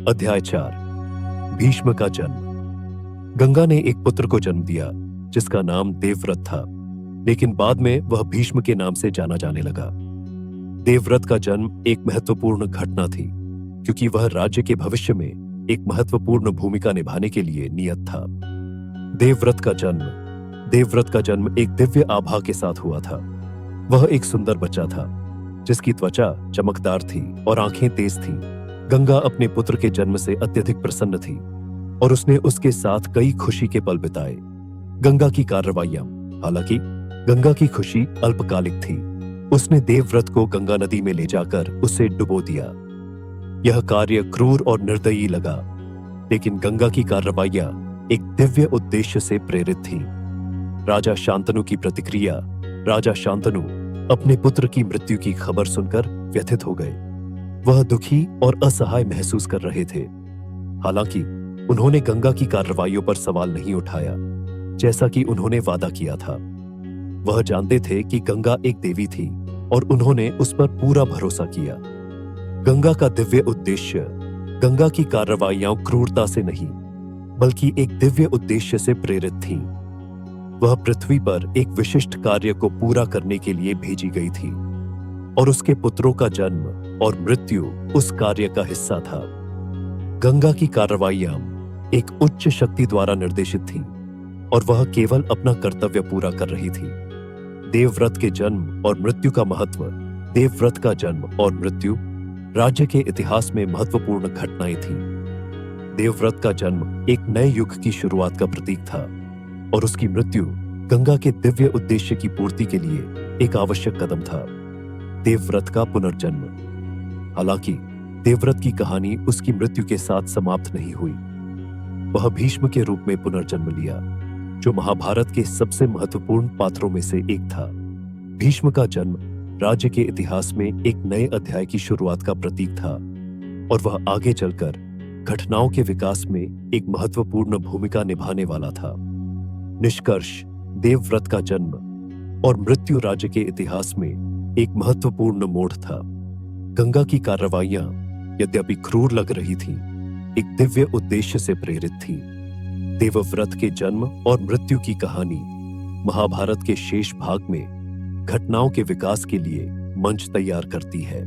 अध्याय 4 भीष्म का जन्म। गंगा ने एक पुत्र को जन्म दिया जिसका नाम देवव्रत था, लेकिन बाद में वह भीष्म के नाम से जाना जाने लगा। देवव्रत का जन्म एक महत्वपूर्ण घटना थी, क्योंकि वह राज्य के भविष्य में एक महत्वपूर्ण भूमिका निभाने के लिए नियत था। देवव्रत का जन्म एक दिव्य आभा के साथ हुआ था। वह एक सुंदर बच्चा था, जिसकी त्वचा चमकदार थी और आंखें तेज थीं। गंगा अपने पुत्र के जन्म से अत्यधिक प्रसन्न थी और उसने उसके साथ कई खुशी के पल बिताए। गंगा की कार्रवाइयां, हालांकि गंगा की खुशी अल्पकालिक थी। उसने देवव्रत को गंगा नदी में ले जाकर उसे डुबो दिया। यह कार्य क्रूर और निर्दयी लगा, लेकिन गंगा की कार्रवाइयां एक दिव्य उद्देश्य से प्रेरित थी। राजा शांतनु की प्रतिक्रिया। राजा शांतनु अपने पुत्र की मृत्यु की खबर सुनकर व्यथित हो गए। वह दुखी और असहाय महसूस कर रहे थे। हालांकि उन्होंने गंगा की कार्रवाइयों पर सवाल नहीं उठाया, जैसा कि उन्होंने वादा किया था। वह जानते थे कि गंगा एक देवी थी और उन्होंने उस पर पूरा भरोसा किया। गंगा का दिव्य उद्देश्य, गंगा की कार्रवाइयां क्रूरता से नहीं, बल्कि एक दिव्य उद्देश्य से प्रेरित थीं। वह पृथ्वी पर एक विशिष्ट कार्य को पूरा करने के लिए भेजी गई थी, और उसके पुत्रों का जन्म और मृत्यु उस कार्य का हिस्सा था। गंगा की कार्रवाइयां एक उच्च शक्ति द्वारा निर्देशित थीं, और वह केवल अपना कर्तव्य पूरा कर रही थी। देवव्रत के जन्म और मृत्यु का महत्व। देवव्रत का जन्म और मृत्यु राज्य के इतिहास में महत्वपूर्ण घटनाएं थीं। देवव्रत का जन्म एक नए युग की शुरुआत का प्रतीक था, और उसकी मृत्यु गंगा के दिव्य उद्देश्य की पूर्ति के लिए एक आवश्यक कदम था। देवव्रत का पुनर्जन्म। हालांकि देवव्रत की कहानी उसकी मृत्यु के साथ समाप्त नहीं हुई। वह भीष्म के रूप में पुनर्जन्म लिया, जो महाभारत के सबसे महत्वपूर्ण पात्रों में से एक था। भीष्म का जन्म राज्य के इतिहास में एक नए अध्याय की शुरुआत का प्रतीक था, और वह आगे चलकर घटनाओं के विकास में एक महत्वपूर्ण भूमिका निभाने वाला था। निष्कर्ष, देवव्रत का जन्म और मृत्यु राज्य के इतिहास में एक महत्वपूर्ण मोड़ था। गंगा की कार्रवाइयां, यद्यपि क्रूर लग रही थीं, एक दिव्य उद्देश्य से प्रेरित थीं। देवव्रत के जन्म और मृत्यु की कहानी महाभारत के शेष भाग में घटनाओं के विकास के लिए मंच तैयार करती है।